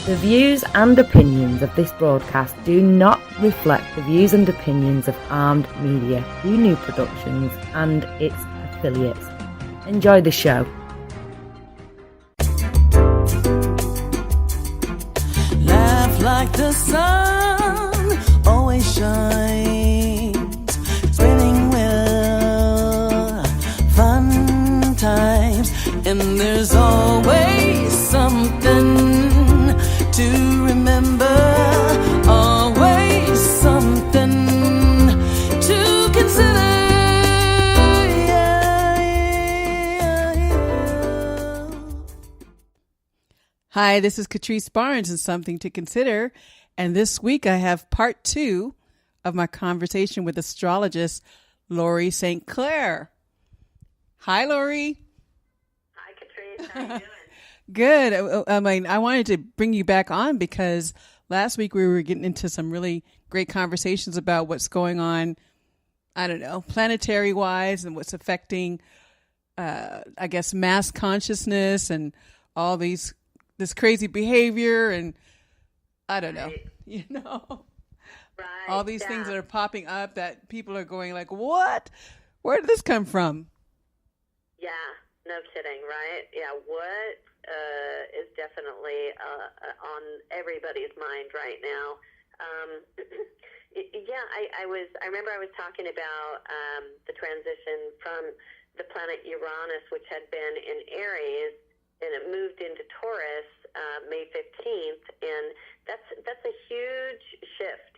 The views and opinions of this broadcast do not reflect the views and opinions of Armed Media, New Productions and its affiliates. Enjoy the show. Laugh like the sun always shines, spinning wheel, fun times, and there's always something to remember, always something to consider. Hi, this is Katreese Barnes and Something to Consider. And this week I have part 2 of my conversation with astrologist Laurie St Claire. Hi, Laurie. Hi, Katreese. How are you doing? Good. I wanted to bring you back on because last week we were getting into some really great conversations about what's going on, planetary wise and what's affecting, mass consciousness and all this crazy behavior and Right. all these things that are popping up that people are going like, what? Where did this come from? Yeah, no kidding, right? Yeah, what is definitely on everybody's mind right now. I remember I was talking about the transition from the planet Uranus, which had been in Aries, and it moved into Taurus May 15th, and that's a huge shift.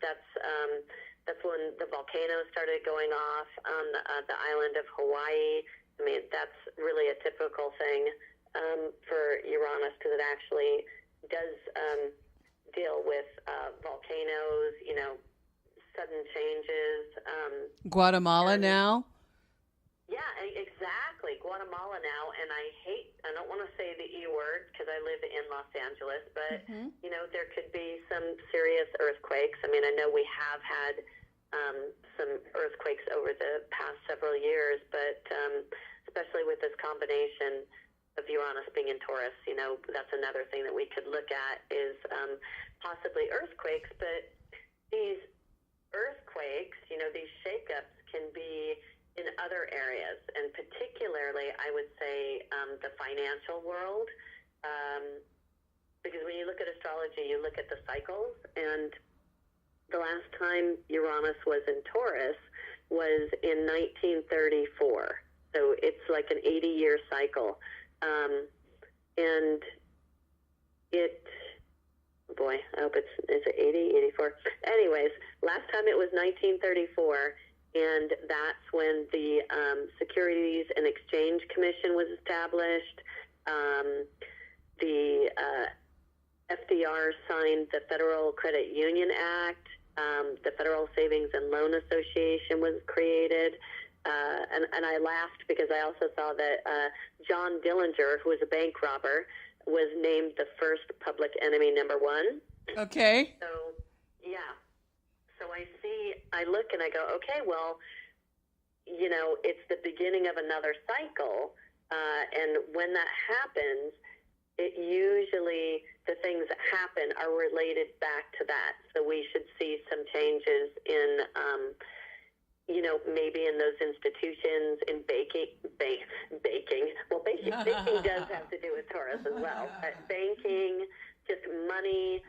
That's when the volcanoes started going off on the island of Hawaii. I mean, that's really a typical thing for Uranus because it actually does deal with volcanoes, sudden changes. Guatemala now? Yeah, exactly. Guatemala now, and I don't want to say the E word because I live in Los Angeles, but, there could be some serious earthquakes. I mean, I know we have had some earthquakes over the past several years, but especially with this combination of Uranus being in Taurus, that's another thing that we could look at is possibly earthquakes, but these earthquakes, these shakeups can be in other areas, and particularly, I would say, the financial world, because when you look at astrology, you look at the cycles, and the last time Uranus was in Taurus was in 1934, so it's like an 80-year cycle, and it, boy, I hope is it 80, 84? Anyways, last time it was 1934, and that's when the Securities and Exchange Commission was established. The FDR signed the Federal Credit Union Act. The Federal Savings and Loan Association was created. And I laughed because I also saw that John Dillinger, who was a bank robber, was named the first public enemy #1. Okay. So, yeah. So I look and I go, okay, well, it's the beginning of another cycle. And when that happens, it usually, the things that happen are related back to that. So we should see some changes in, maybe in those institutions, in baking. Well, baking does have to do with Taurus as well. But banking, just money,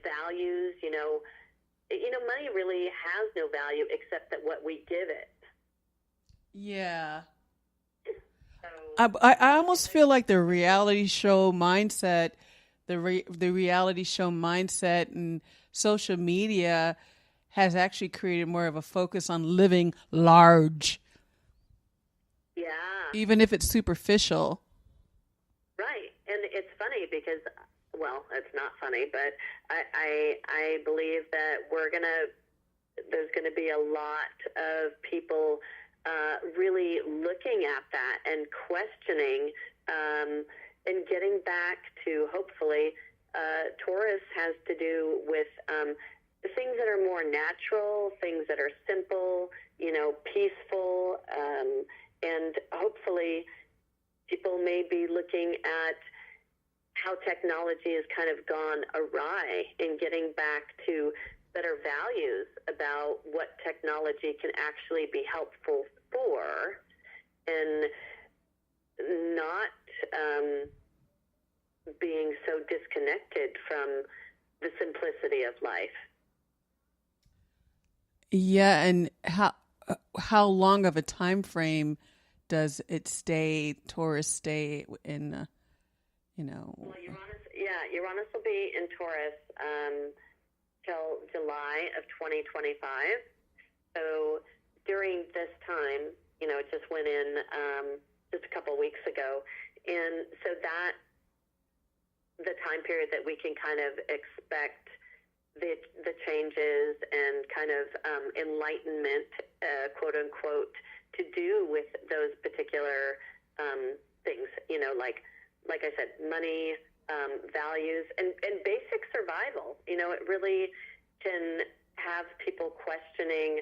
values, money really has no value except that what we give it. Yeah. So, I almost feel like the reality show mindset, the reality show mindset and social media has actually created more of a focus on living large. yeah. Even if it's superficial. Right. And it's funny because, well, it's not funny, but I believe that there's going to be a lot of people really looking at that and questioning and getting back to, hopefully, Taurus has to do with things that are more natural, things that are simple, peaceful, and hopefully people may be looking at how technology has kind of gone awry in getting back to better values about what technology can actually be helpful for, and not being so disconnected from the simplicity of life. Yeah, and how long of a time frame does Taurus stay in? Well, Uranus will be in Taurus till July of 2025. So during this time, it just went in just a couple weeks ago, and so that the time period that we can kind of expect the changes and kind of enlightenment, quote unquote, to do with those particular things. Like I said, money, values, and basic survival. It really can have people questioning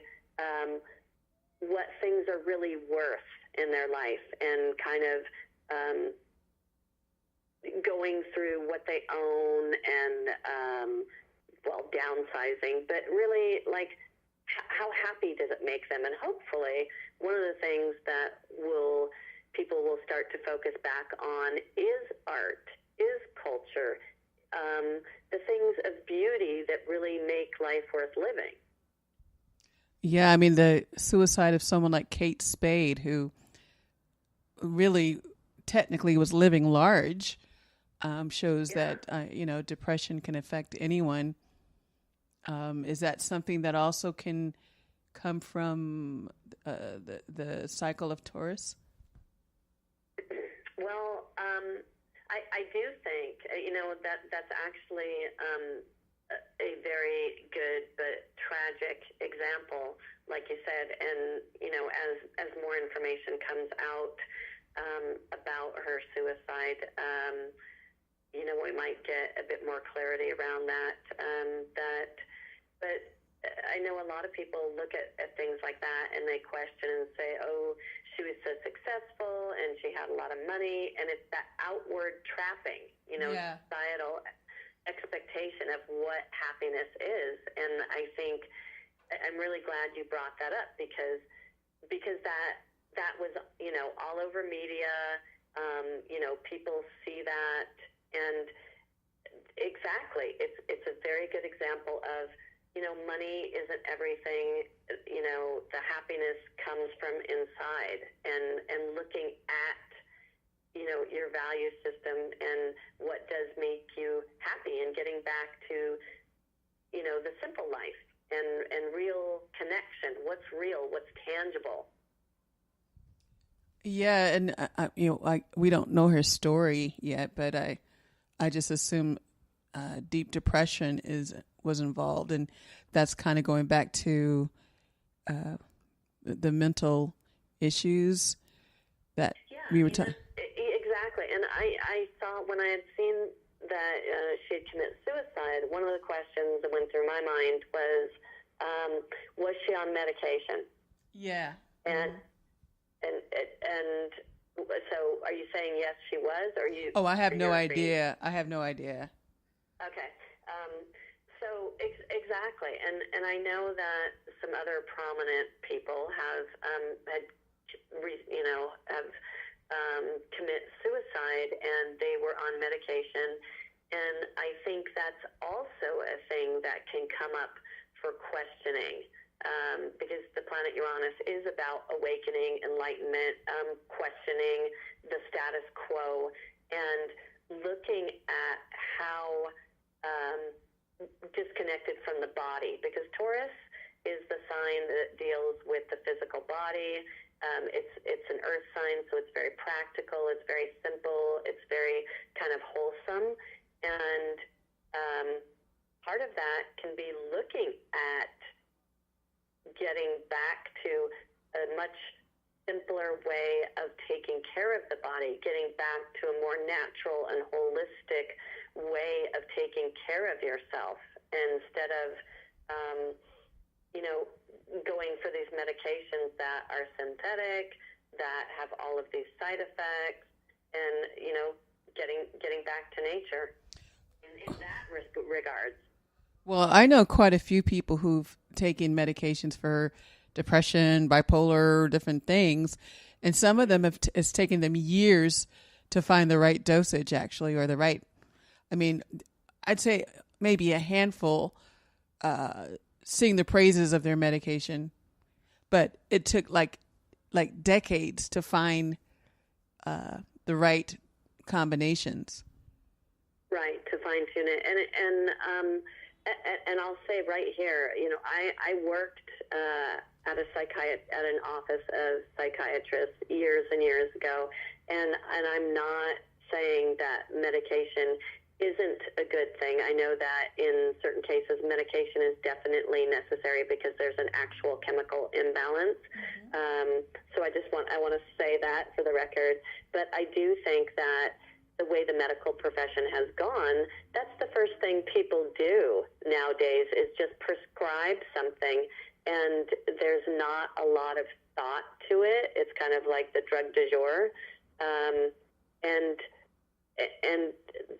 what things are really worth in their life, and kind of going through what they own, and downsizing, but really, like, how happy does it make them? And hopefully one of the things that people will start to focus back on is art, is culture, the things of beauty that really make life worth living. Yeah, I mean, the suicide of someone like Kate Spade, who really technically was living large, shows that, depression can affect anyone. Is that something that also can come from the cycle of Taurus? Well, I do think, that's actually a very good but tragic example, like you said. And, as more information comes out about her suicide, we might get a bit more clarity around that. But I know a lot of people look at things like that and they question and say, oh, she was so successful and she had a lot of money. And it's that outward trapping, societal expectation of what happiness is. And I think I'm really glad you brought that up, because that was, all over media. People see that. And exactly, it's a very good example of, money isn't everything. The happiness comes from inside, and looking at, your value system and what does make you happy, and getting back to, the simple life and real connection. What's real? What's tangible? Yeah, and we don't know her story yet, but I just assume deep depression was involved, and that's kind of going back to the mental issues that we were talking. Exactly, and I saw when I had seen that she had committed suicide, one of the questions that went through my mind was she on medication? Yeah, and so are you saying yes, she was, or you? Oh, I have no idea. I have no idea. Okay. So exactly, and I know that some other prominent people have commit suicide, and they were on medication, and I think that's also a thing that can come up for questioning. Because the planet Uranus is about awakening, enlightenment, questioning the status quo, and looking at how disconnected from the body. Because Taurus is the sign that deals with the physical body. It's an earth sign, so it's very practical, it's very simple, it's very kind of wholesome. And part of that can be looking at getting back to a much simpler way of taking care of the body, getting back to a more natural and holistic way of taking care of yourself, instead of going for these medications that are synthetic, that have all of these side effects, and getting back to nature in that regards. Well, I know quite a few people who've taken medications for depression, bipolar, different things, and some of them it's taken them years to find the right dosage, actually, or the right. I mean, I'd say maybe a handful sing the praises of their medication, but it took like decades to find the right combinations. Right, to fine tune it, and I'll say right here, I worked at an office of psychiatrists years and years ago, and I'm not saying that medication isn't a good thing. I know that in certain cases medication is definitely necessary because there's an actual chemical imbalance. So I want to say that for the record, but I do think that the way the medical profession has gone, that's the first thing people do nowadays is just prescribe something, and there's not a lot of thought to it. It's kind of like the drug du jour, and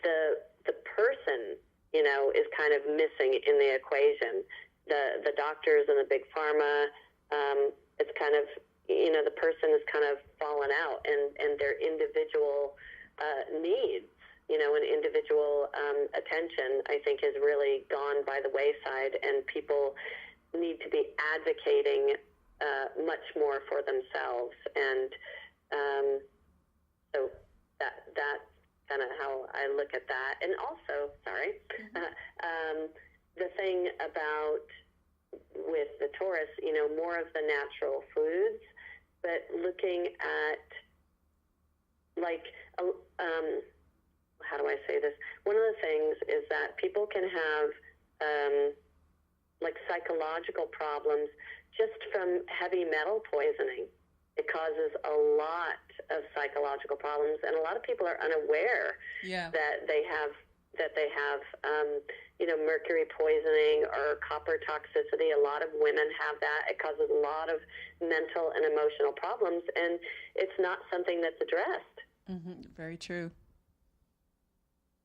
the person, is kind of missing in the equation. The doctors and the big pharma, it's kind of, the person is kind of fallen out, and their individual needs, and individual attention, I think, has really gone by the wayside, and people need to be advocating much more for themselves. And so that's kind of how I look at that. And also, the thing about with the Taurus, more of the natural foods, but looking at how do I say this? One of the things is that people can have psychological problems just from heavy metal poisoning. It causes a lot of psychological problems, and a lot of people are unaware that they have mercury poisoning or copper toxicity. A lot of women have that. It causes a lot of mental and emotional problems, and it's not something that's addressed. Very true.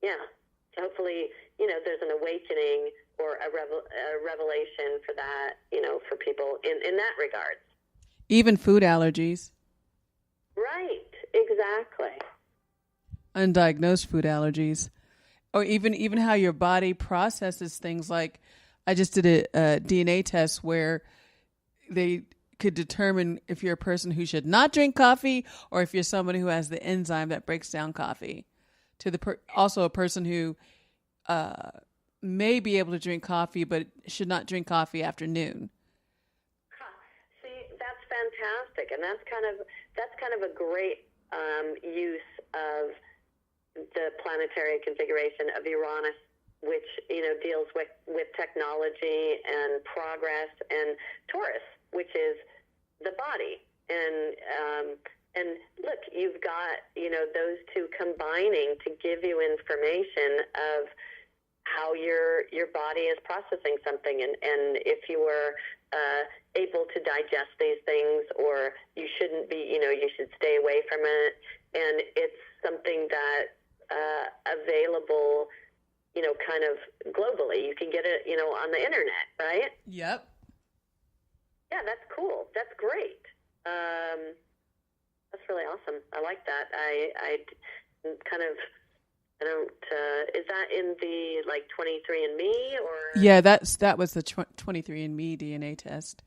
Yeah. Hopefully, there's an awakening or a revelation for that, for people in that regard. Even food allergies. Right. Exactly. Undiagnosed food allergies. Or even how your body processes things. Like, I just did a DNA test where they could determine if you're a person who should not drink coffee or if you're someone who has the enzyme that breaks down coffee. Also a person who may be able to drink coffee but should not drink coffee after noon. See, that's fantastic, and that's kind of a great use of the planetary configuration of Uranus, which deals with technology and progress, and Taurus, which is the body. And look, you've got those two combining to give you information of how your body is processing something, and if you were able to digest these things, or you shouldn't be, you should stay away from it. And it's something that available, kind of globally. You can get it, on the internet, right? Yep. Yeah, that's cool. That's great. That's really awesome. I like that. I don't. Is that in the 23andMe or? Yeah, that was the 23andMe DNA test.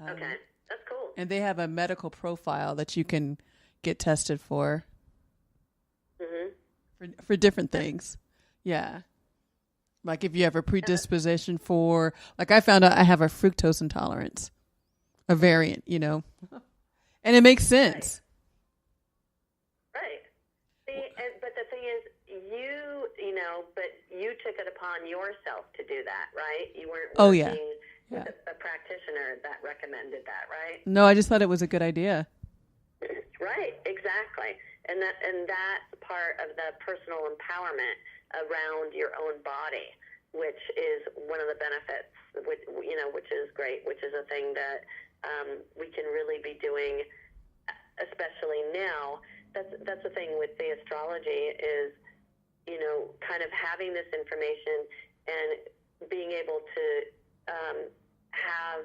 Okay, that's cool. And they have a medical profile that you can get tested for. For different things. Yeah. Like if you have a predisposition for, I found out I have a fructose intolerance, a variant, and it makes sense. Right. See, but the thing is, but you took it upon yourself to do that, right? You weren't working with a practitioner that recommended that, right? No, I just thought it was a good idea. Right, exactly. And that's part of the personal empowerment around your own body, which is one of the benefits, which is great, which is a thing that we can really be doing, especially now that's the thing with the astrology is, kind of having this information and being able to have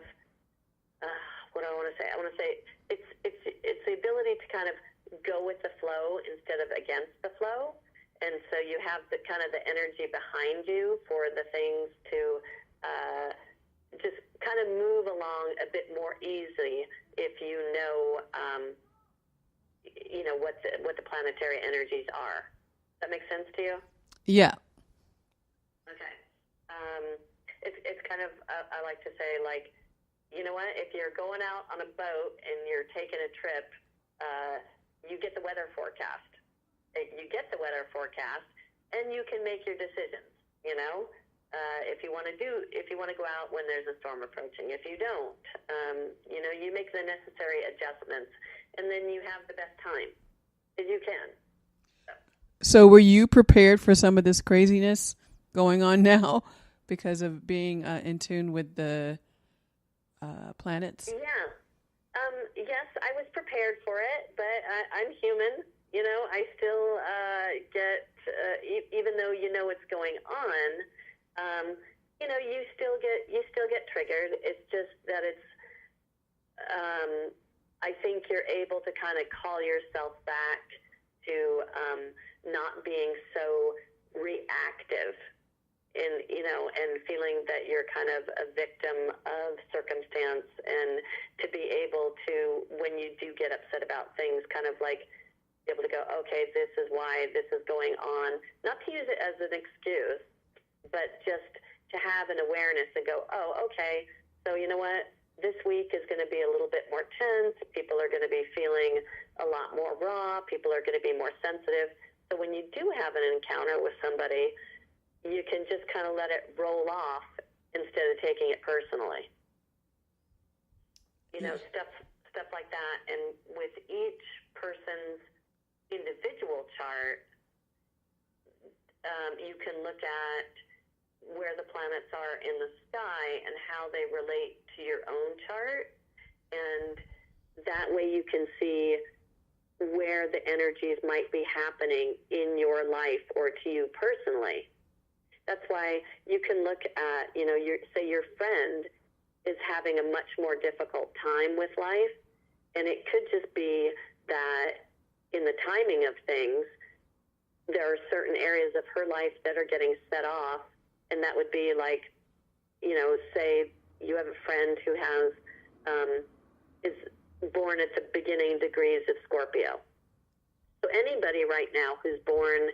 what do I want to say? I want to say it's the ability to kind of go with the flow instead of against the flow, and so you have the kind of the energy behind you for the things to just kind of move along a bit more easily if you know what the planetary energies are. Does that make sense to you? Yeah. Okay. It's kind of, I like to say, like, you know what, if you're going out on a boat and you're taking a trip, you get the weather forecast. You get the weather forecast, and you can make your decisions, if you want to go out when there's a storm approaching. If you don't, you make the necessary adjustments, and then you have the best time as you can. So were you prepared for some of this craziness going on now because of being in tune with the planets? Yeah. Yes, I was prepared for it, but I'm human. I still get, even though what's going on, you still get triggered. It's just that it's, I think you're able to kind of call yourself back to not being so reactive and feeling that you're kind of a victim of circumstance, and to be able to, when you do get upset about things, kind of like be able to go, okay, this is why this is going on. Not to use it as an excuse, but just to have an awareness and go, oh, okay, so you know what? This week is going to be a little bit more tense. People are going to be feeling a lot more raw. People are going to be more sensitive. So when you do have an encounter with somebody, you can just kind of let it roll off instead of taking it personally. Stuff like that. And with each person's individual chart, you can look at where the planets are in the sky and how they relate to your own chart. And that way you can see where the energies might be happening in your life or to you personally. That's why you can look at, say your friend is having a much more difficult time with life, and it could just be that in the timing of things, there are certain areas of her life that are getting set off, and that would be like, say you have a friend who has, is born at the beginning degrees of Scorpio. So anybody right now who's born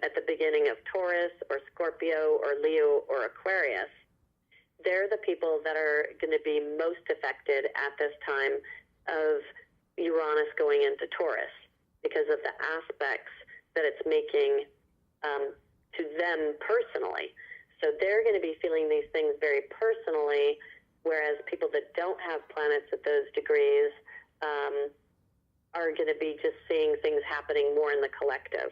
at the beginning of Taurus or Scorpio or Leo or Aquarius, they're the people that are going to be most affected at this time of Uranus going into Taurus, because of the aspects that it's making to them personally. So they're going to be feeling these things very personally, whereas people that don't have planets at those degrees are going to be just seeing things happening more in the collective.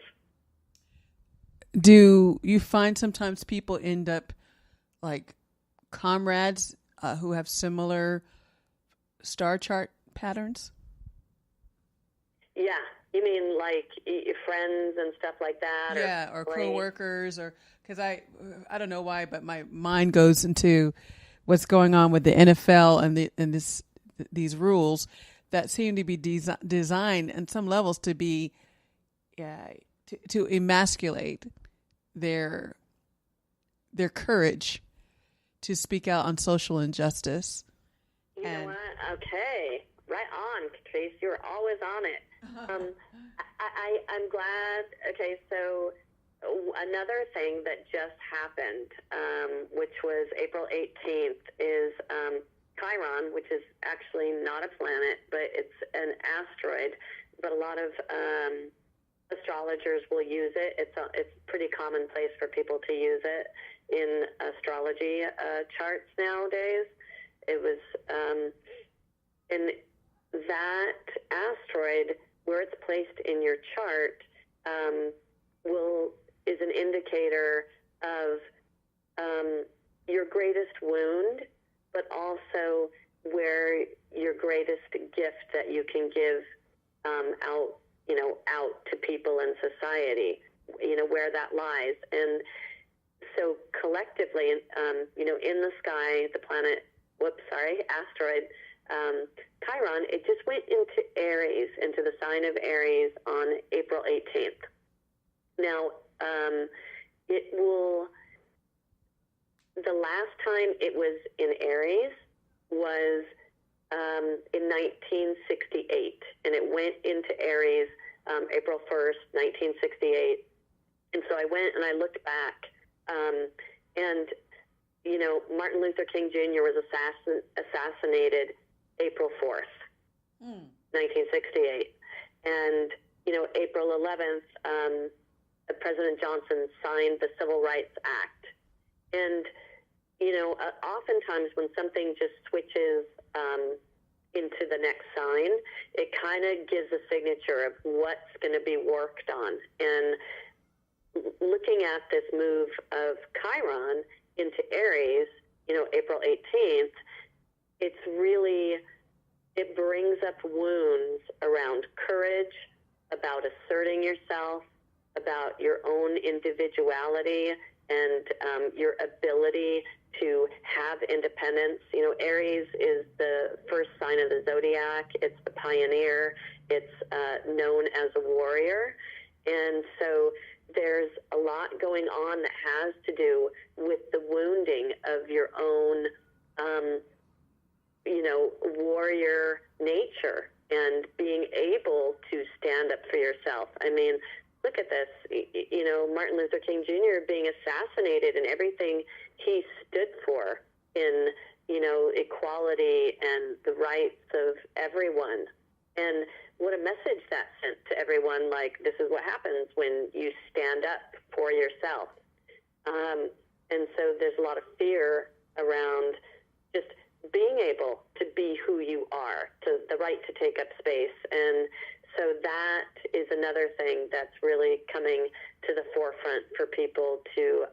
Do you find sometimes people end up like comrades who have similar star chart patterns? Yeah. You mean like friends and stuff like that? Yeah, or coworkers, or because I don't know why, but my mind goes into what's going on with the NFL and these rules that seem to be designed on some levels to be to emasculate their courage to speak out on social injustice. You know what? Okay, right on, Katreese. You're always on it. I'm glad. Okay, so another thing that just happened, which was April 18th, is Chiron, which is actually not a planet, but it's an asteroid. But a lot of astrologers will use it. It's pretty commonplace for people to use it in astrology charts nowadays. It was in that asteroid, where it's placed in your chart, is an indicator of your greatest wound, but also where your greatest gift that you can give out out to people in society, where that lies. And so collectively, in the sky, the asteroid, Chiron, it just went into Aries, into the sign of Aries on April 18th. Now, the last time it was in Aries was in 1968, and it went into Aries April 1st, 1968. And so I went and I looked back, and Martin Luther King Jr. was assassinated April 4th, 1968. And, April 11th, President Johnson signed the Civil Rights Act. And, oftentimes when something just switches into the next sign, it kind of gives a signature of what's going to be worked on. And looking at this move of Chiron into Aries, April 18th, it brings up wounds around courage, about asserting yourself, about your own individuality and your ability to have independence. Aries is the first sign of the zodiac. It's the pioneer. It's known as a warrior. And so there's a lot going on that has to do with the wounding of your own, warrior nature and being able to stand up for yourself. I mean, look at this, Martin Luther King Jr. being assassinated and everything he stood for in, equality and the rights of everyone. And what a message that sent to everyone, like, this is what happens when you stand up for yourself. And so there's a lot of fear around just being able to be who you are, to the right to take up space. And so that is another thing that's really coming to the forefront for people to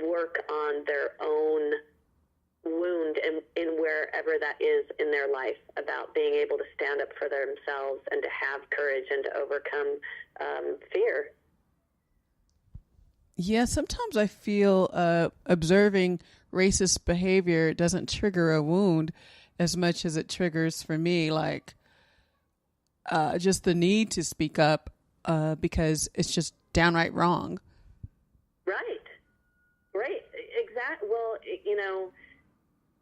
work on their own wound in wherever that is in their life, about being able to stand up for themselves and to have courage and to overcome fear. Yeah, sometimes I feel observing racist behavior doesn't trigger a wound as much as it triggers, for me, like just the need to speak up because it's just downright wrong. Right. Exactly. Well,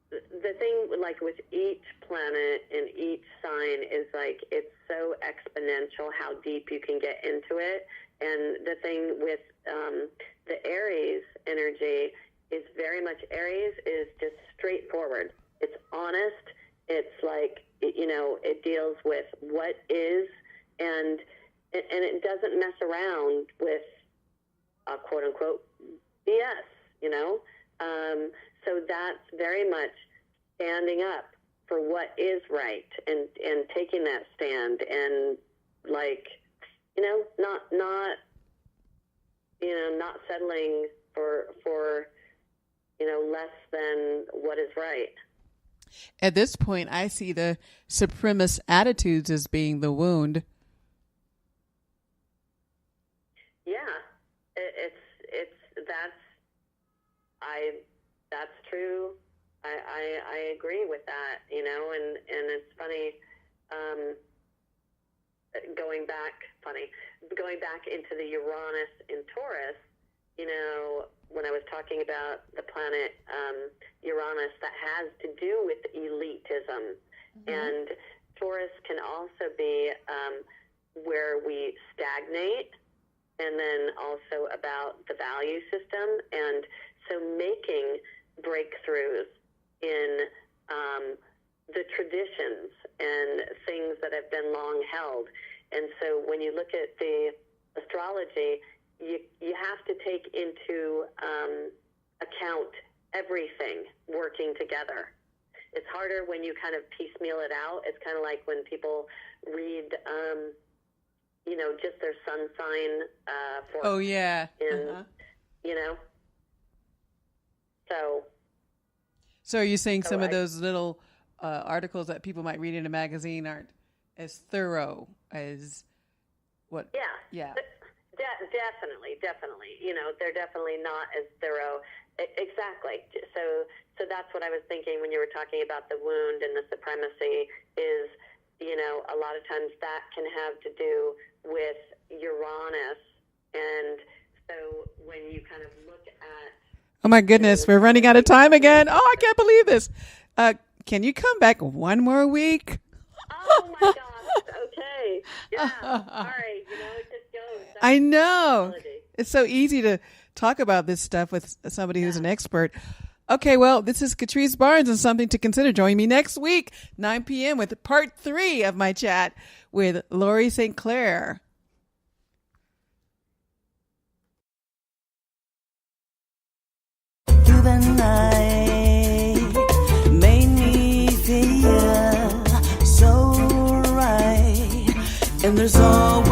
the thing, like, with each planet and each sign is, like, it's so exponential how deep you can get into it. And the thing with the Aries energy is very much, Aries is just straightforward. It's honest. It's like, it deals with what is, and it doesn't mess around with quote unquote BS, so that's very much standing up for what is right and taking that stand and, like, not settling for less than what is right. At this point, I see the supremacist attitudes as being the wound. Yeah, that's true. I agree with that, and it's funny, going back into the Uranus in Taurus, when I was talking about the planet Uranus, that has to do with elitism. Mm-hmm. And Taurus can also be where we stagnate, and then also about the value system. And so making breakthroughs in the traditions and things that have been long held. And so when you look at the astrology, you have to take into account everything working together. It's harder when you kind of piecemeal it out. It's kind of like when people read, just their sun sign. Oh, yeah. So are you saying some of those little articles that people might read in a magazine aren't as thorough as what? Yeah. Definitely. You know, they're definitely not as thorough. Exactly. So that's what I was thinking when you were talking about the wound and the supremacy is, you know, a lot of times that can have to do with Uranus. And so when you kind of look at... Oh, my goodness. We're running out of time again. Oh, I can't believe this. Can you come back one more week? Oh, my gosh. Okay. Yeah. All right. You know, it just goes. I know. It's so easy to talk about this stuff with somebody who's an expert. Okay, well, this is Katreese Barnes and Something to Consider. Join me next week, 9 p.m. with part 3 of my chat with Laurie St Claire. Through the night, made me feel so right, and there's always